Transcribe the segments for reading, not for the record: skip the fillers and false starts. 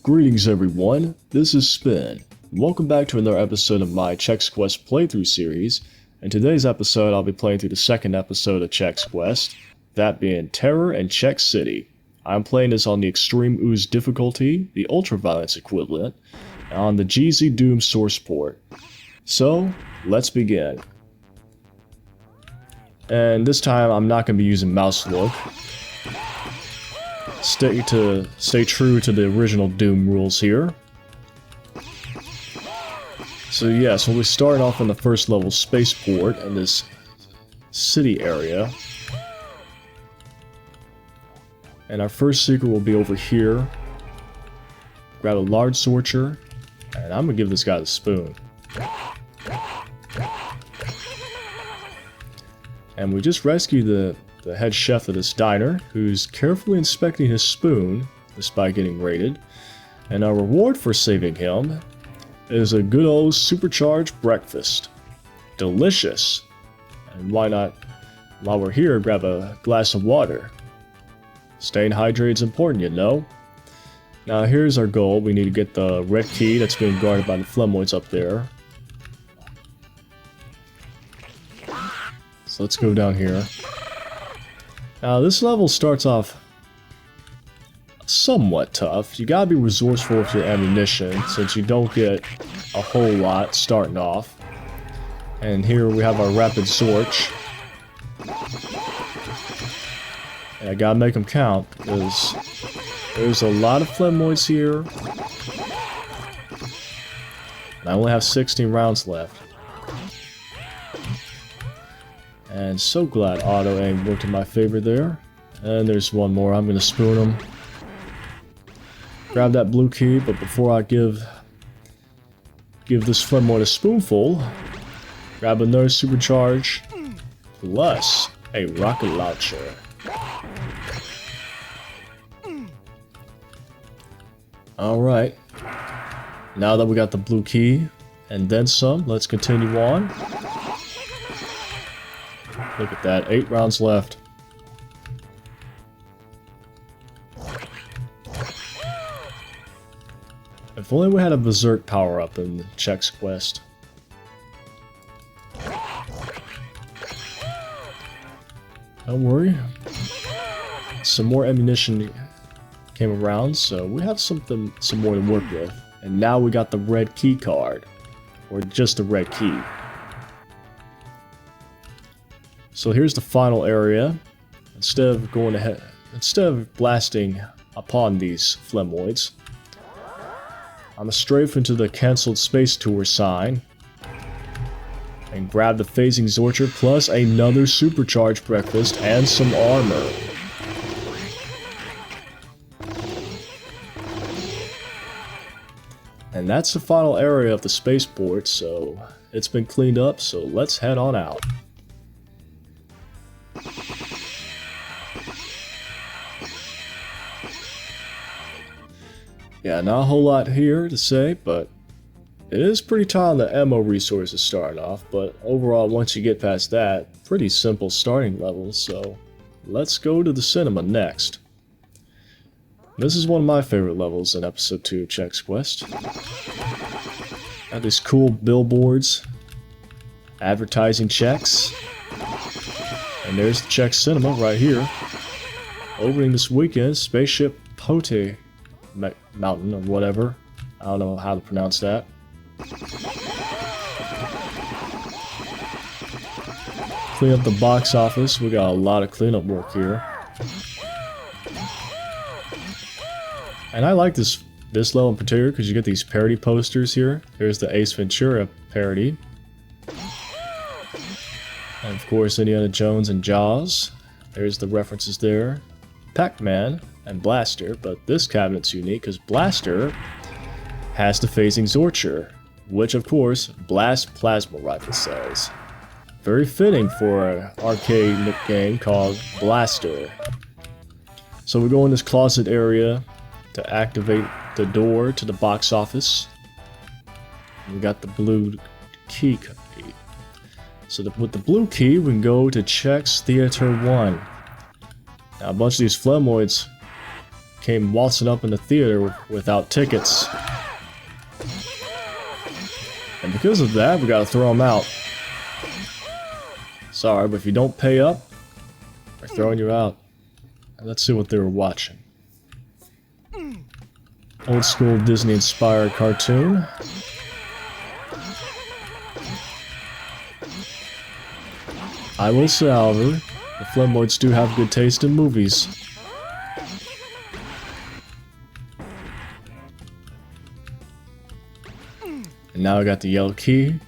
Greetings everyone, this is Spin. Welcome back to another episode of my Chex Quest playthrough series. In today's episode I'll be playing through the second episode of Chex Quest, that being Terror and Chex City. I'm playing this on the Extreme Ooze difficulty, the ultraviolence equivalent, and on the GZDoom source port. So, let's begin. And this time I'm not going to be using mouse look. Stay true to the original Doom rules here. So yes, we'll be starting off in the first level Spaceport in this city area. And our first secret will be over here. Grab a large sorcher, and I'm gonna give this guy the spoon. And we just rescued the head chef of this diner, who's carefully inspecting his spoon, despite getting raided. And our reward for saving him is a good old supercharged breakfast. Delicious! And why not, while we're here, grab a glass of water. Staying hydrated is important, you know. Now here's our goal. We need to get the red key that's being guarded by the Flemoids up there. So let's go down here. Now this level starts off somewhat tough. You gotta be resourceful with your ammunition since you don't get a whole lot starting off. And here we have our rapid sorch. And I gotta make them count because there's a lot of Flemoids here. And I only have 16 rounds left. And so glad auto aim worked in my favor there. And there's one more. I'm gonna spoon him. Grab that blue key, but before I give this Flemoid a spoonful, grab another supercharge plus a rocket launcher. Alright. Now that we got the blue key and then some, let's continue on. Look at that, 8 rounds left. If only we had a berserk power-up in Chex Quest. Don't worry. Some more ammunition came around, so we have some more to work with. And now we got the red key card. Or just the red key. So here's the final area. Instead of blasting upon these Flemoids, I'm gonna strafe into the cancelled space tour sign and grab the phasing Zorcher plus another supercharged breakfast and some armor. And that's the final area of the spaceport, so it's been cleaned up, so let's head on out. Yeah, not a whole lot here to say, but it is pretty tight on the ammo resources starting off, but overall, once you get past that, pretty simple starting levels, so let's go to the cinema next. This is one of my favorite levels in episode 2 of Chex Quest. Got these cool billboards, advertising Chex, and there's the Chex Cinema right here. Opening this weekend, Spaceship Pote Mountain or whatever. I don't know how to pronounce that. Clean up the box office. We got a lot of cleanup work here. And I like this level in particular because you get these parody posters here. There's the Ace Ventura parody. And of course Indiana Jones and Jaws. There's the references there. Pac-Man and Blaster, but this cabinet's unique because Blaster has the phasing Zorcher, which of course blasts plasma rifle cells. Very fitting for an arcade game called Blaster. So we go in this closet area to activate the door to the box office. We got the blue key. So with the blue key we can go to Chex Theater 1. Now a bunch of these Flemoids came waltzing up in the theater without tickets. And because of that, we gotta throw them out. Sorry, but if you don't pay up, we're throwing you out. And let's see what they were watching. Old school Disney inspired cartoon. I will say, however, the Flemoids do have good taste in movies. And now I got the yellow key.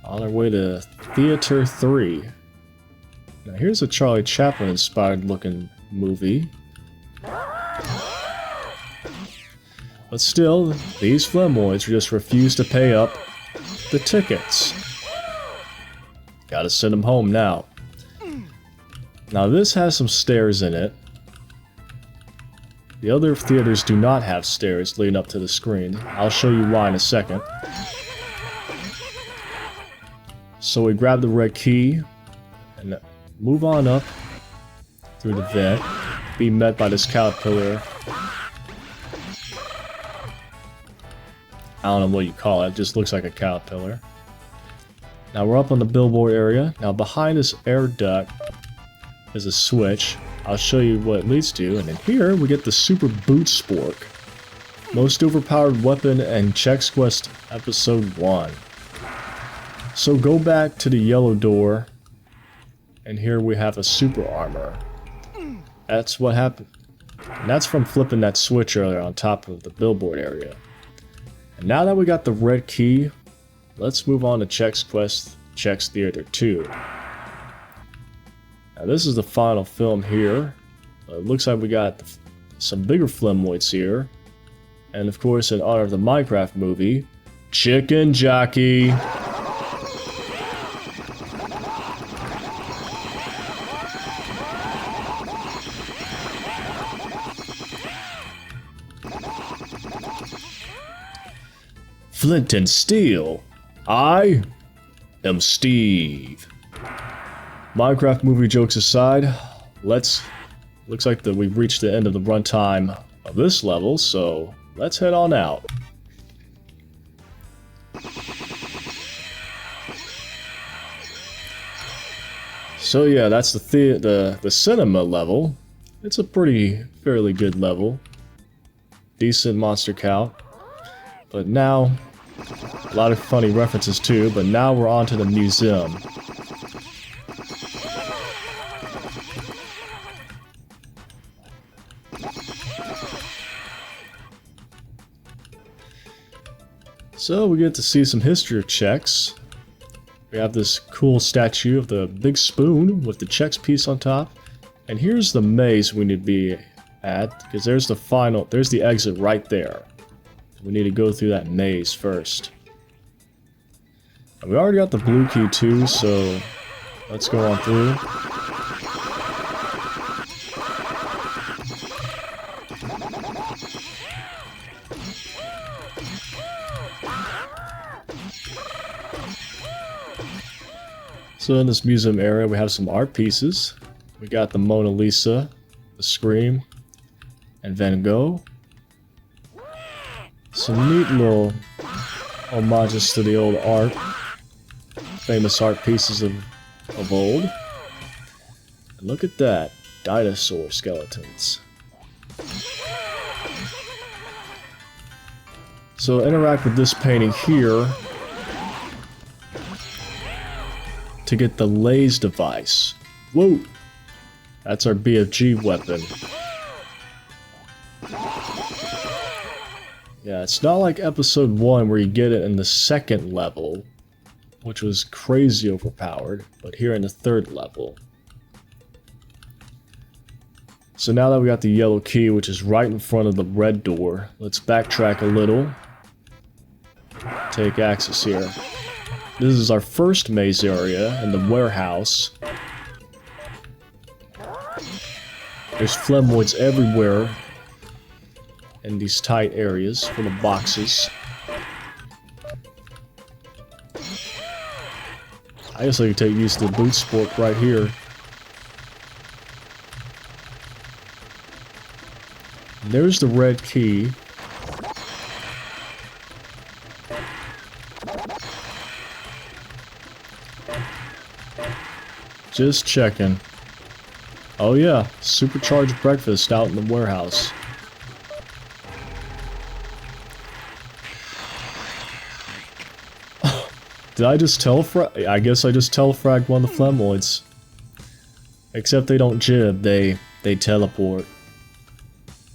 On our way to Theater 3. Now here's a Charlie Chaplin inspired looking movie. But still, these Flemoids just refuse to pay up the tickets. Gotta send them home now. Now this has some stairs in it. The other theaters do not have stairs leading up to the screen. I'll show you why in a second. So we grab the red key and move on up through the vent. Be met by this caterpillar. I don't know what you call it, just looks like a caterpillar. Now we're up on the billboard area. Now behind this air duct is a switch. I'll show you what it leads to. And then here we get the Super Boot Spork. Most overpowered weapon in Chex Quest Episode 1. So go back to the yellow door. And here we have a super armor. That's what happened. And that's from flipping that switch earlier on top of the billboard area. And now that we got the red key, let's move on to Chex Quest Chex Theater 2. Now this is the final film here. It looks like we got some bigger Flemoids here. And of course, in honor of the Minecraft movie, Chicken Jockey. Flint and Steel. I am Steve. Minecraft movie jokes aside, looks like we've reached the end of the runtime of this level, so let's head on out. So yeah, that's the cinema level. It's a fairly good level. Decent monster count. But now, a lot of funny references too, but now we're on to the museum. So we get to see some history of Chex. We have this cool statue of the big spoon with the Chex piece on top. And here's the maze we need to be at, because there's the exit right there. We need to go through that maze first. And we already got the blue key too, so let's go on through. So in this museum area we have some art pieces. We got the Mona Lisa, the Scream, and Van Gogh. Some neat little homages to the old art, famous art pieces of old. And look at that, dinosaur skeletons. So interact with this painting here to get the laze device. Whoa! That's our BFG weapon. Yeah, it's not like episode 1 where you get it in the second level, which was crazy overpowered, but here in the third level. So now that we got the yellow key, which is right in front of the red door, let's backtrack a little. Take access here. This is our first maze area in the warehouse. There's Flemoids everywhere in these tight areas full of boxes. I guess I could use the boot spork right here. There's the red key. Just checking. Oh yeah, Supercharged Breakfast out in the warehouse. Did I just telefrag? I guess I just telefragged one of the Flemoids. Except they don't jib, they teleport.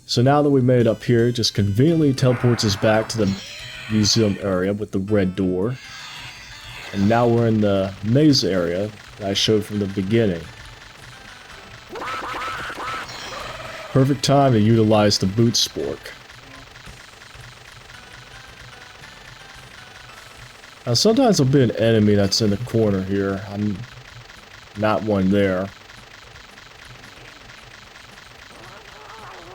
So now that we made it up here, it just conveniently teleports us back to the museum area with the red door. And now we're in the maze area that I showed from the beginning. Perfect time to utilize the boot spork. Now sometimes there'll be an enemy that's in the corner here. I'm not one there.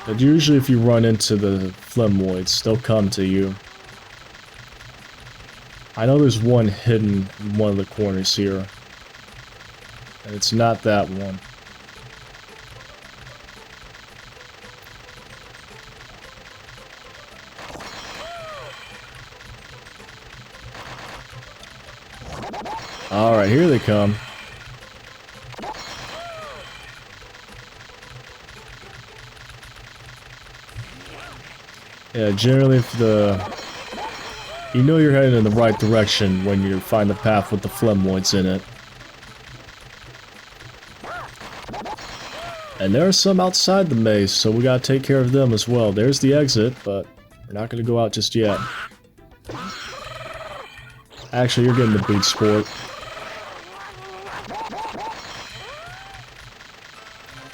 But usually if you run into the Flemoids, they'll come to you. I know there's one hidden in one of the corners here. And it's not that one. Alright, here they come. Yeah, generally if you know you're heading in the right direction when you find the path with the Flemoids in it. And there are some outside the maze, so we gotta take care of them as well. There's the exit, but we're not gonna go out just yet. Actually, you're getting the boot sport.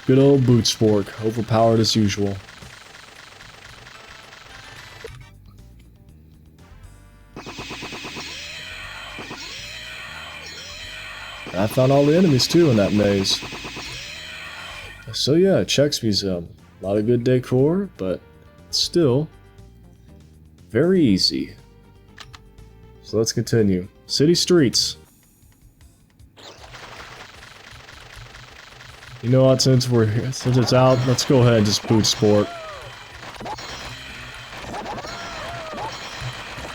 Good old boot spork, overpowered as usual. And I found all the enemies too in that maze. So yeah, Chex Museum. A lot of good decor, but still very easy. So let's continue. City streets. You know what, since it's out, let's go ahead and just boot sport.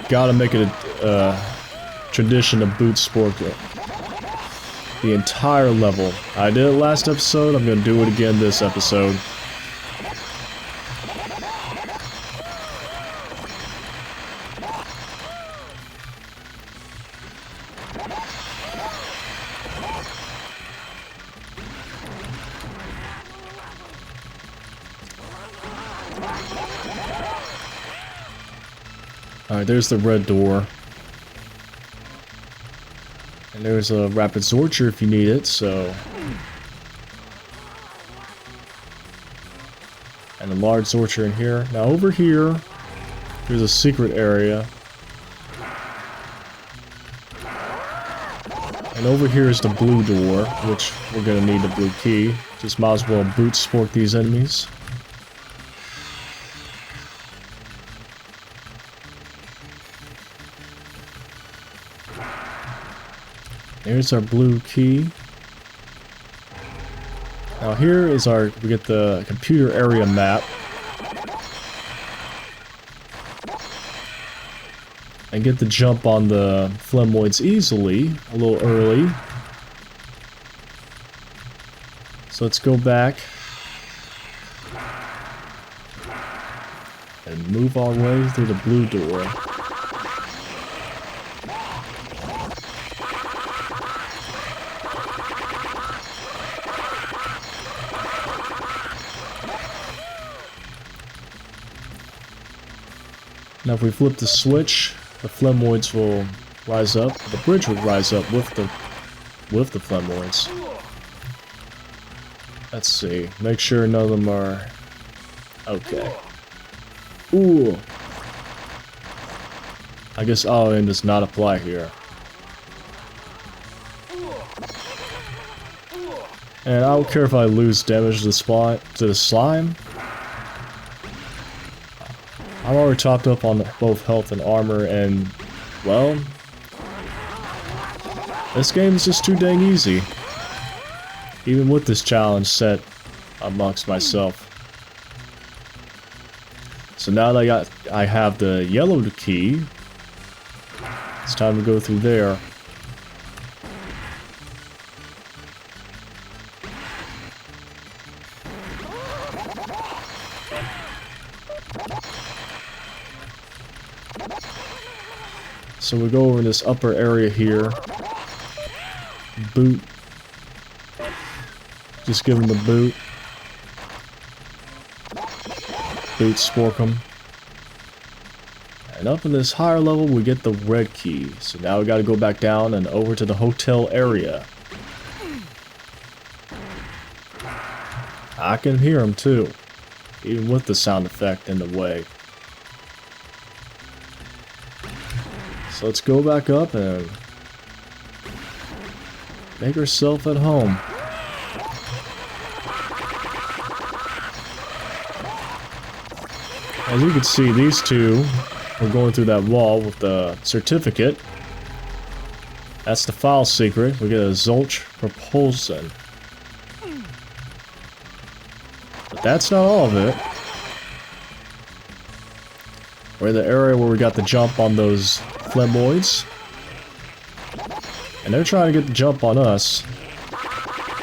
Gotta make it a tradition to boot sport the entire level. I did it last episode, I'm gonna do it again this episode. Alright, there's the red door. And there's a rapid Zorcher if you need it, so... And a large Zorcher in here. Now over here, there's a secret area. And over here is the blue door, which we're gonna need the blue key. Just might as well boot sport these enemies. Here's our blue key. Now here is we get the computer area map. And get the jump on the Flemoids easily, a little early. So let's go back. And move our way through the blue door. Now if we flip the switch, the Flemoids will rise up. The bridge will rise up with the Flemoids. Let's see. Make sure none of them are... Okay. Ooh! I guess and does not apply here. And I don't care if I lose damage to the slime. I'm already topped up on both health and armor, and, well, this game is just too dang easy. Even with this challenge set amongst myself. So now that I have the yellow key, it's time to go through there. So we go over this upper area here. Boot. Just give him the boot. Boot spork him. And up in this higher level we get the red key. So now we gotta go back down and over to the hotel area. I can hear him too, even with the sound effect in the way. So let's go back up and make herself at home. As you can see, these two are going through that wall with the certificate. That's the file secret. We get a Zolch propulsion. But that's not all of it. We're in the area where we got the jump on those Flemoids. And they're trying to get the jump on us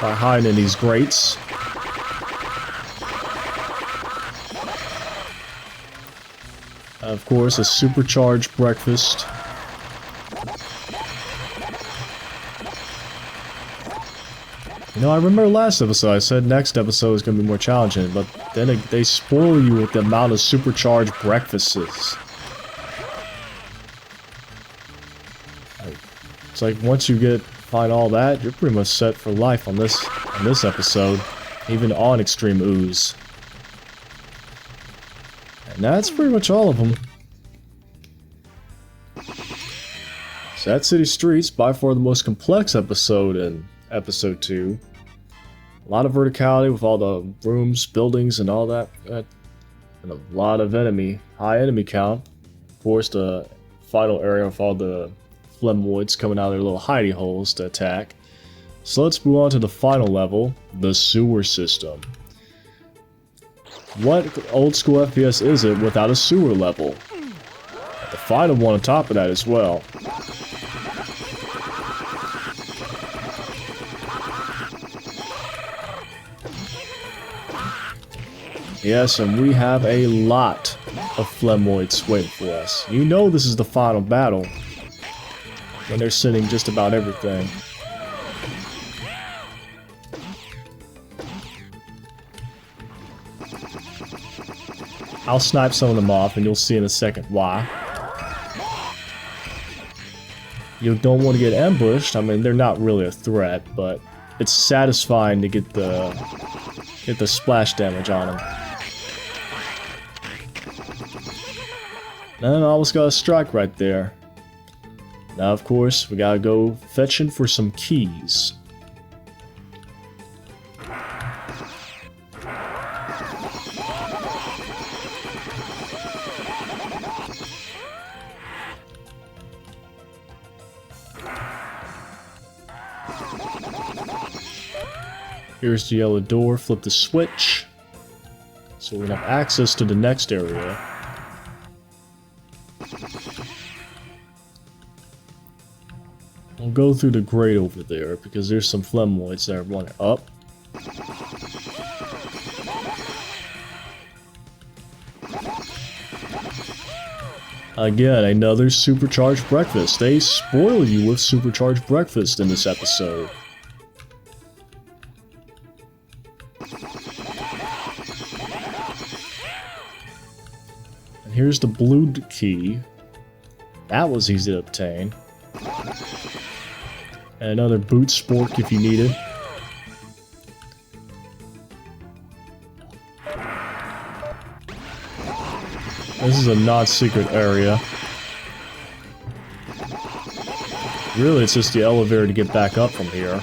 by hiding in these grates. Of course, a supercharged breakfast. You know, I remember last episode I said next episode is going to be more challenging, but then they spoil you with the amount of supercharged breakfasts. It's like once you find all that, you're pretty much set for life on this episode, even on Extreme Ooze. And that's pretty much all of them. So that City Streets, by far the most complex episode in episode 2. A lot of verticality with all the rooms, buildings, and all that. And a lot of high enemy count. Of course, the final area with all the Flemoids coming out of their little hidey holes to attack. So let's move on to the final level, the sewer system. What old school FPS is it without a sewer level? The final one on top of that as well. Yes, and we have a lot of Flemoids waiting for us. You know this is the final battle, when they're sending just about everything. I'll snipe some of them off, and you'll see in a second why. You don't want to get ambushed. I mean, they're not really a threat, but it's satisfying to get the splash damage on them. And I almost got a strike right there. Now, of course, we gotta go fetching for some keys. Here's the yellow door, flip the switch. So we're gonna have access to the next area. We'll go through the grate over there because there's some Flemoids that are running up. Again, another supercharged breakfast. They spoil you with supercharged breakfast in this episode. And here's the blue key. That was easy to obtain. And another boot spork if you need it. This is a not-secret area. Really, it's just the elevator to get back up from here.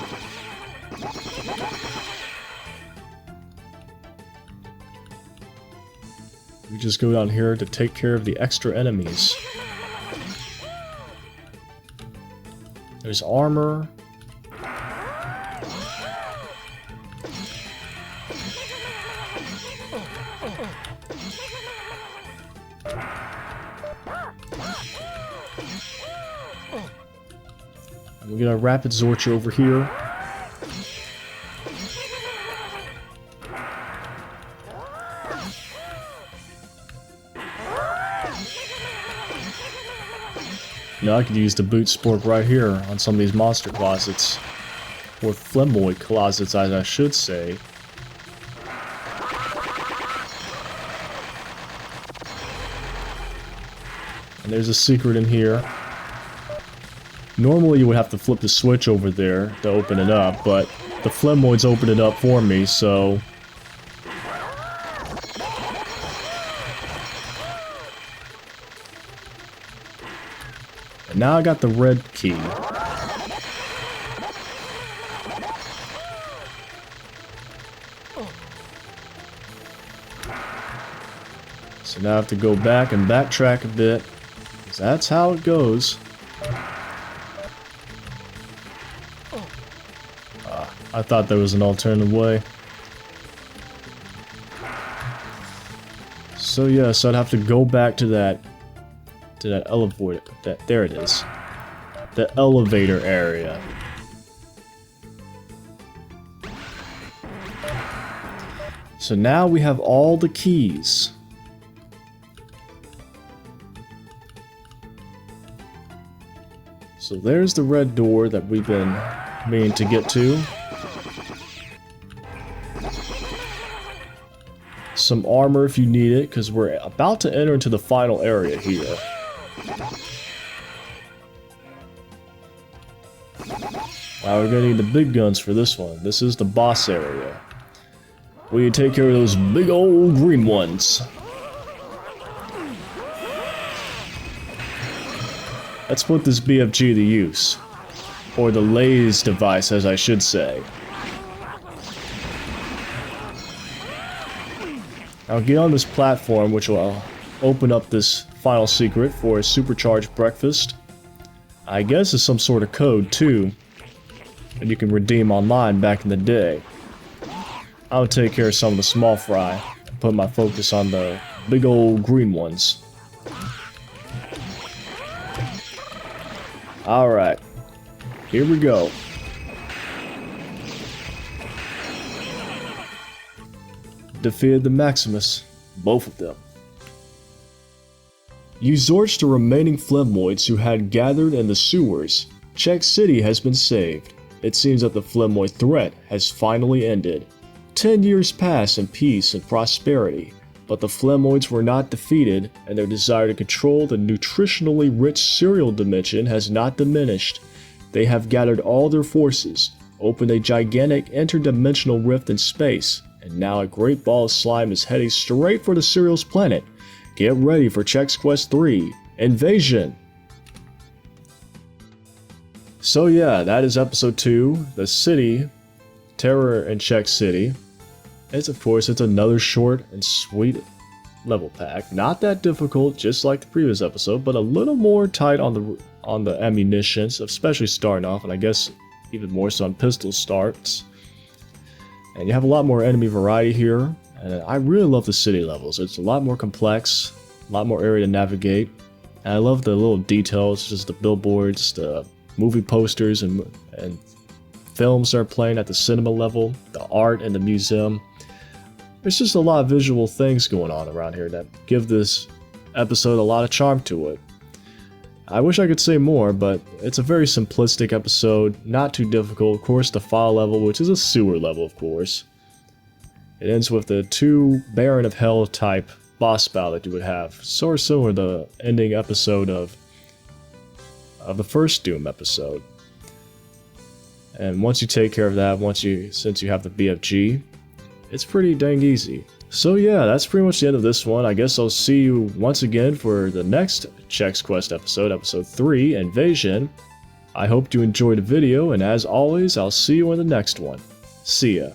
We just go down here to take care of the extra enemies. There's armor. We get a rapid Zorch over here. Now I could use the boot spork right here on some of these monster closets. Or Flemoid closets, as I should say. And there's a secret in here. Normally you would have to flip the switch over there to open it up, but the Flemoids opened it up for me, so... And now I got the red key. So now I have to go back and backtrack a bit, because that's how it goes. I thought there was an alternative way. So yes, I'd have to go back to that elevator. There it is. The elevator area. So now we have all the keys. So there's the red door that we've been meaning to get to. Some armor if you need it, because we're about to enter into the final area here. Wow, we're gonna need the big guns for this one. This is the boss area. We need to take care of those big old green ones. Let's put this BFG to use. Or the Lays device, as I should say. I'll get on this platform, which will open up this final secret for a Supercharged Breakfast. I guess it's some sort of code, too, that you can redeem online back in the day. I'll take care of some of the small fry, and put my focus on the big old green ones. Alright, here we go. Defeated the Maximus, both of them. You Zorched the remaining Flemoids who had gathered in the sewers. Chex City has been saved. It seems that the Flemoid threat has finally ended. 10 years pass in peace and prosperity, but the Flemoids were not defeated, and their desire to control the nutritionally rich cereal dimension has not diminished. They have gathered all their forces, opened a gigantic interdimensional rift in space, and now a great ball of slime is heading straight for the cereal's planet. Get ready for Chex Quest 3, Invasion! So yeah, that is episode 2, The City, Terror in Chex City. Of course, it's another short and sweet level pack. Not that difficult, just like the previous episode, but a little more tight on the ammunitions, especially starting off, and I guess even more so on pistol starts. And you have a lot more enemy variety here, and I really love the city levels. It's a lot more complex, a lot more area to navigate, and I love the little details, just the billboards, the movie posters, and films that are playing at the cinema level, the art in the museum. There's just a lot of visual things going on around here that give this episode a lot of charm to it. I wish I could say more, but it's a very simplistic episode, not too difficult. Of course, the file level, which is a sewer level, of course. It ends with the 2 Baron of Hell type boss battle that you would have. Sort of similar to the ending episode of the first Doom episode. And once you take care of that, since you have the BFG, it's pretty dang easy. So yeah, that's pretty much the end of this one. I guess I'll see you once again for the next Chex Quest episode, episode 3, Invasion. I hope you enjoyed the video, and as always, I'll see you in the next one. See ya.